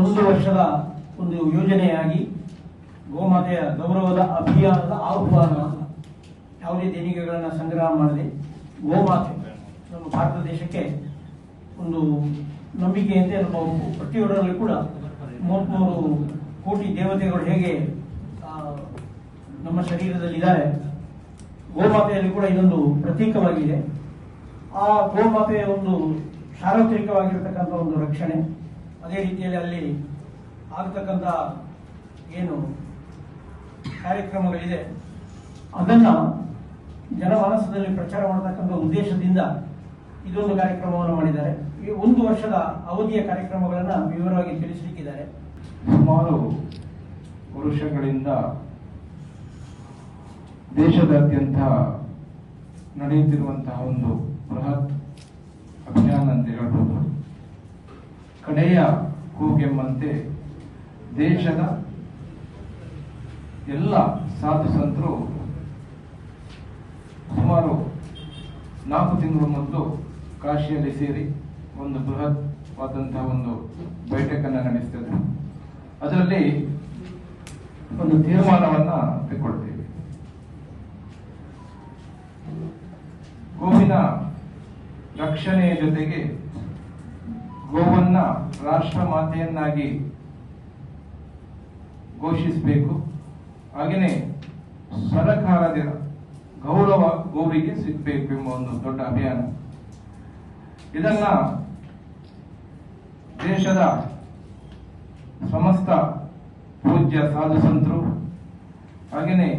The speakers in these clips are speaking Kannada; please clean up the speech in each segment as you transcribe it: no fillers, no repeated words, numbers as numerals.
ಒಂದು ವರ್ಷದ ಒಂದು ಯೋಜನೆಯಾಗಿ ಗೋಮಾತೆಯ ಗೌರವದ ಅಭಿಯಾನದ ಆಹ್ವಾನ, ಯಾವುದೇ ದೇಣಿಗೆಗಳನ್ನು ಸಂಗ್ರಹ ಮಾಡದೆ ಗೋಮಾತೆ ನಮ್ಮ ಭಾರತ ದೇಶಕ್ಕೆ ಒಂದು ನಂಬಿಕೆಯಂತೆ ನಮ್ಮ ಪ್ರತಿಯೊಬ್ಬರಲ್ಲಿ ಕೂಡ 33 ಕೋಟಿ ದೇವತೆಗಳು ಹೇಗೆ ನಮ್ಮ ಶರೀರದಲ್ಲಿದ್ದಾರೆ, ಗೋಮಾತೆಯಲ್ಲಿ ಕೂಡ ಇದೊಂದು ಪ್ರತೀಕವಾಗಿದೆ. ಆ ಗೋಮಾತೆಯ ಒಂದು ಸಾರ್ವತ್ರಿಕವಾಗಿರತಕ್ಕಂಥ ಒಂದು ರಕ್ಷಣೆ, ಅದೇ ರೀತಿಯಲ್ಲಿ ಅಲ್ಲಿ ಆಗತಕ್ಕಂಥ ಏನು ಕಾರ್ಯಕ್ರಮಗಳಿದೆ ಅದನ್ನ ಜನಮಾನಸದಲ್ಲಿ ಪ್ರಚಾರ ಮಾಡತಕ್ಕಂಥ ಉದ್ದೇಶದಿಂದ ಇದೊಂದು ಕಾರ್ಯಕ್ರಮವನ್ನು ಮಾಡಿದ್ದಾರೆ. ಈ 1 ವರ್ಷದ ಅವಧಿಯ ಕಾರ್ಯಕ್ರಮಗಳನ್ನು ವಿವರವಾಗಿ ತಿಳಿಸಲಿಕ್ಕಿದ್ದಾರೆ. ಸುಮಾರು ವರ್ಷಗಳಿಂದ ದೇಶದಾದ್ಯಂತ ನಡೆಯುತ್ತಿರುವಂತಹ ಒಂದು ಬೃಹತ್ ಅಭಿಯಾನ ಅಂತ ಹೇಳ್ಬೋದು. ಕಡೆಯ ಕೂಗೆಂಬಂತೆ ದೇಶದ ಎಲ್ಲ ಸಾಧು ಸಂತರು ಸುಮಾರು 4 ತಿಂಗಳು ಮೊದಲು ಕಾಶಿಯಲ್ಲಿ ಸೇರಿ ಒಂದು ಬೃಹತ್ವಾದಂತಹ ಒಂದು ಬೈಠಕನ್ನು ನಡೆಸ್ತಿದ್ರು. ಅದರಲ್ಲಿ ಒಂದು ತೀರ್ಮಾನವನ್ನ ತೆಗೆದುಕೊಳ್ತೀವಿ. ಗೋವಿನ ರಕ್ಷಣೆಯ ಜೊತೆಗೆ ಗೋವನ್ನ ರಾಷ್ಟ್ರ ಮಾತೆಯನ್ನಾಗಿ ಘೋಷಿಸಬೇಕು. ಹಾಗೆಯೇ ಸರ್ಕಾರದ ಗೌರವ ಗೋವಿಗೆ ಸಿಗಬೇಕು ಎಂಬ ಒಂದು ದೊಡ್ಡ ಅಭಿಯಾನ. ಇದನ್ನ ದೇಶದ ಸಮಸ್ತ ಪೂಜ್ಯ ಸಾಧು ಸಂತರು, ಹಾಗೆಯೇ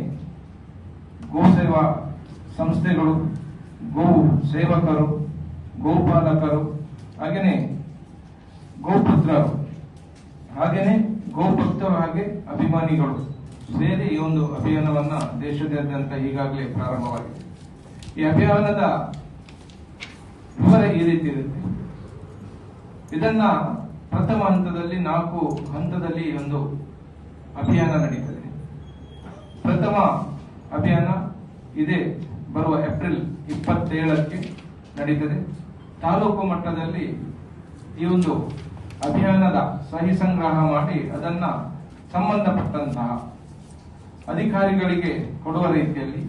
ಗೋಸೇವಾ ಸಂಸ್ಥೆಗಳು, ಗೋ ಸೇವಕರು, ಗೋಪಾಲಕರು, ಹಾಗೆಯೇ ಗೋಪುತ್ರರು, ಹಾಗೆಯೇ ಗೋಭಕ್ತರು, ಹಾಗೆ ಅಭಿಮಾನಿಗಳು ಸೇರಿ ಈ ಒಂದು ಅಭಿಯಾನವನ್ನ ದೇಶದಾದ್ಯಂತ ಈಗಾಗಲೇ ಪ್ರಾರಂಭವಾಗಿದೆ. ಈ ಅಭಿಯಾನದ ವಿವರ ಈ ರೀತಿ ಇರುತ್ತೆ. ಇದನ್ನ ಪ್ರಥಮ ಹಂತದಲ್ಲಿ 4 ಹಂತದಲ್ಲಿ ಒಂದು ಅಭಿಯಾನ ನಡೀತದೆ. ಪ್ರಥಮ ಅಭಿಯಾನ ಇದೇ ಬರುವ ಏಪ್ರಿಲ್ 27ಕ್ಕೆ ನಡೀತದೆ. ತಾಲೂಕು ಮಟ್ಟದಲ್ಲಿ ಈ ಒಂದು ಅಭಿಯಾನದ ಸಹಿ ಸಂಗ್ರಹ ಮಾಡಿ ಅದನ್ನ ಸಂಬಂಧಪಟ್ಟಂತಹ ಅಧಿಕಾರಿಗಳಿಗೆ ಕೊಡುವ ರೀತಿಯಲ್ಲಿ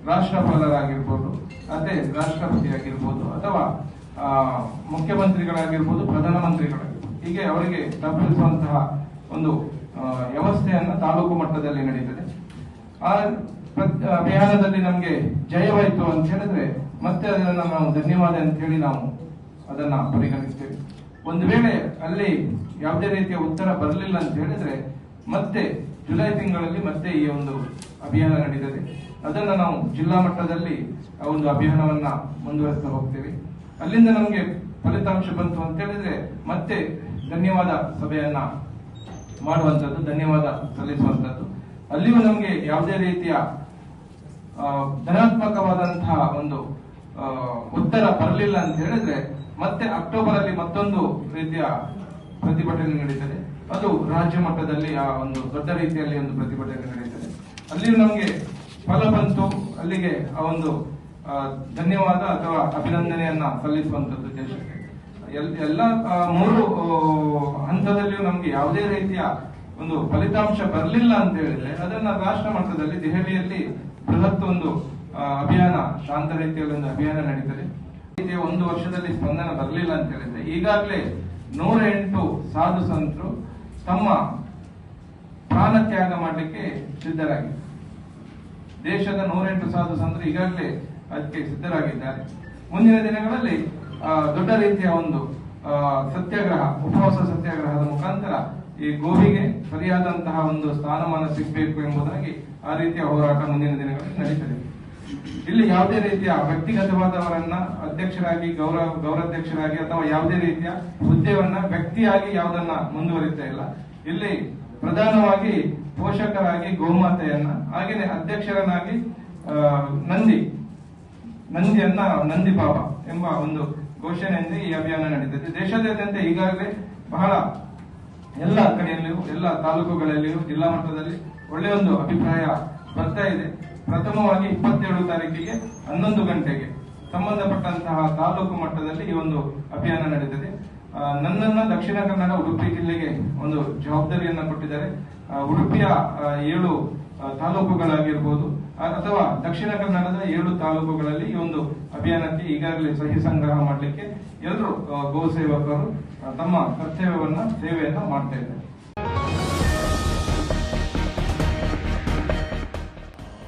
ರಾಷ್ಟ್ರಪಾಲರಾಗಿರ್ಬೋದು, ಅದೇ ರಾಷ್ಟ್ರಪತಿ ಆಗಿರ್ಬೋದು, ಅಥವಾ ಮುಖ್ಯಮಂತ್ರಿಗಳಾಗಿರ್ಬೋದು, ಪ್ರಧಾನಮಂತ್ರಿಗಳಾಗಿರ್ಬೋದು, ಹೀಗೆ ಅವರಿಗೆ ತಲುಪಿಸುವಂತಹ ಒಂದು ವ್ಯವಸ್ಥೆಯನ್ನ ತಾಲೂಕು ಮಟ್ಟದಲ್ಲಿ ನಡೀತದೆ. ಆ ಅಭಿಯಾನದಲ್ಲಿ ನಮಗೆ ಜಯವಾಯಿತು ಅಂತ ಹೇಳಿದ್ರೆ ಮತ್ತೆ ಅದನ್ನ ನಾವು ಧನ್ಯವಾದ ಅಂತ ಹೇಳಿ ನಾವು ಅದನ್ನ ಪರಿಗಣಿಸ್ತೇವೆ. ಒಂದು ವೇಳೆ ಅಲ್ಲಿ ಯಾವುದೇ ರೀತಿಯ ಉತ್ತರ ಬರಲಿಲ್ಲ ಅಂತ ಹೇಳಿದ್ರೆ ಮತ್ತೆ ಜುಲೈ ತಿಂಗಳಲ್ಲಿ ಮತ್ತೆ ಈ ಒಂದು ಅಭಿಯಾನ ನಡೀತದೆ. ಅದನ್ನ ನಾವು ಜಿಲ್ಲಾ ಮಟ್ಟದಲ್ಲಿ ಆ ಒಂದು ಅಭಿಯಾನವನ್ನ ಮುಂದುವರಿಸ್ತಾ ಹೋಗ್ತೇವೆ. ಅಲ್ಲಿಂದ ನಮಗೆ ಫಲಿತಾಂಶ ಬಂತು ಅಂತ ಹೇಳಿದ್ರೆ ಮತ್ತೆ ಧನ್ಯವಾದ ಸಭೆಯನ್ನ ಮಾಡುವಂತದ್ದು, ಧನ್ಯವಾದ ಸಲ್ಲಿಸುವಂತದ್ದು. ಅಲ್ಲಿಯೂ ನಮಗೆ ಯಾವುದೇ ರೀತಿಯ ಧನಾತ್ಮಕವಾದಂತಹ ಒಂದು ಉತ್ತರ ಬರಲಿಲ್ಲ ಅಂತ ಹೇಳಿದ್ರೆ ಮತ್ತೆ ಅಕ್ಟೋಬರ್ ಅಲ್ಲಿ ಮತ್ತೊಂದು ರೀತಿಯ ಪ್ರತಿಭಟನೆ ನಡೀತದೆ. ಅದು ರಾಜ್ಯ ಮಟ್ಟದಲ್ಲಿ ಆ ಒಂದು ದೊಡ್ಡ ರೀತಿಯಲ್ಲಿ ಒಂದು ಪ್ರತಿಭಟನೆ ನಡೀತದೆ. ಅಲ್ಲಿಯೂ ನಮಗೆ ಫಲ ಬಂತು, ಅಲ್ಲಿಗೆ ಆ ಒಂದು ಧನ್ಯವಾದ ಅಥವಾ ಅಭಿನಂದನೆಯನ್ನ ಸಲ್ಲಿಸುವಂತದ್ದು ದೇಶಕ್ಕೆ. ಎಲ್ಲ 3 ಹಂತದಲ್ಲಿಯೂ ನಮ್ಗೆ ಯಾವುದೇ ರೀತಿಯ ಒಂದು ಫಲಿತಾಂಶ ಬರಲಿಲ್ಲ ಅಂತ ಹೇಳಿದ್ರೆ ಅದನ್ನ ರಾಷ್ಟ್ರ ಮಟ್ಟದಲ್ಲಿ ದೆಹಲಿಯಲ್ಲಿ ಬೃಹತ್ ಒಂದು ಅಭಿಯಾನ, ಶಾಂತ ರೀತಿಯಲ್ಲಿ ಒಂದು ಅಭಿಯಾನ ನಡೀತದೆ. 1 ವರ್ಷದಲ್ಲಿ ಸ್ಪಂದನ ಬರಲಿಲ್ಲ ಅಂತ ಹೇಳಿದ್ರೆ ಈಗಾಗಲೇ 108 ಸಾಧು ಸಂತರು ತಮ್ಮ ಪ್ರಾಣ ತ್ಯಾಗ ಮಾಡಲಿಕ್ಕೆ ಸಿದ್ಧರಾಗಿದ್ದಾರೆ. ದೇಶದ 108 ಸಾಧು ಸಂತರು ಈಗಾಗಲೇ ಅದಕ್ಕೆ ಸಿದ್ಧರಾಗಿದ್ದಾರೆ. ಮುಂದಿನ ದಿನಗಳಲ್ಲಿ ದೊಡ್ಡ ರೀತಿಯ ಒಂದು ಸತ್ಯಾಗ್ರಹ, ಉಪವಾಸ ಸತ್ಯಾಗ್ರಹದ ಮುಖಾಂತರ ಈ ಗೋವಿಗೆ ಸರಿಯಾದಂತಹ ಒಂದು ಸ್ಥಾನಮಾನ ಸಿಗಬೇಕು ಎಂಬುದಾಗಿ ಆ ರೀತಿಯ ಹೋರಾಟ ಮುಂದಿನ ದಿನಗಳಲ್ಲಿ ನಡೀತದೆ. ಇಲ್ಲಿ ಯಾವುದೇ ರೀತಿಯ ವ್ಯಕ್ತಿಗತವಾದವರನ್ನ ಅಧ್ಯಕ್ಷರಾಗಿ, ಗೌರವಾಧ್ಯಕ್ಷರಾಗಿ ಅಥವಾ ಯಾವುದೇ ರೀತಿಯ ಹುದ್ದೆಯನ್ನ ವ್ಯಕ್ತಿಯಾಗಿ ಯಾವುದನ್ನ ಮುಂದುವರಿತಾ ಇಲ್ಲ. ಇಲ್ಲಿ ಪ್ರಧಾನವಾಗಿ ಪೋಷಕರಾಗಿ ಗೋಮಾತೆಯನ್ನ, ಹಾಗೆಯೇ ಅಧ್ಯಕ್ಷರನ್ನಾಗಿ ನಂದಿಯನ್ನ ನಂದಿ ಬಾಬಾ ಎಂಬ ಒಂದು ಘೋಷಣೆಯಿಂದ ಈ ಅಭಿಯಾನ ನಡೀತದೆ. ದೇಶದಾದ್ಯಂತ ಈಗಾಗಲೇ ಬಹಳ ಎಲ್ಲ ಕಡೆಯಲ್ಲಿಯೂ, ಎಲ್ಲ ತಾಲೂಕುಗಳಲ್ಲಿಯೂ, ಜಿಲ್ಲಾ ಮಟ್ಟದಲ್ಲಿ ಒಳ್ಳೆಯ ಒಂದು ಅಭಿಪ್ರಾಯ ಬರ್ತಾ ಇದೆ. ಪ್ರಥಮವಾಗಿ 27 ತಾರೀಕಿಗೆ 11 ಗಂಟೆಗೆ ಸಂಬಂಧಪಟ್ಟಂತಹ ತಾಲೂಕು ಮಟ್ಟದಲ್ಲಿ ಈ ಒಂದು ಅಭಿಯಾನ ನಡೀತದೆ. ನನ್ನನ್ನ ದಕ್ಷಿಣ ಕನ್ನಡ ಉಡುಪಿ ಜಿಲ್ಲೆಗೆ ಒಂದು ಜವಾಬ್ದಾರಿಯನ್ನ ಕೊಟ್ಟಿದ್ದಾರೆ. ಉಡುಪಿಯ 7 ತಾಲೂಕುಗಳಾಗಿರ್ಬೋದು ಅಥವಾ ದಕ್ಷಿಣ ಕನ್ನಡದ 7 ತಾಲೂಕುಗಳಲ್ಲಿ ಈ ಒಂದು ಅಭಿಯಾನಕ್ಕೆ ಈಗಾಗಲೇ ಸಹಿ ಸಂಗ್ರಹ ಮಾಡಲಿಕ್ಕೆ ಎಲ್ಲರೂ ಗೋ ಸೇವಕರು ತಮ್ಮ ಸೇವೆಯನ್ನ ಮಾಡ್ತಾ ಇದ್ದಾರೆ.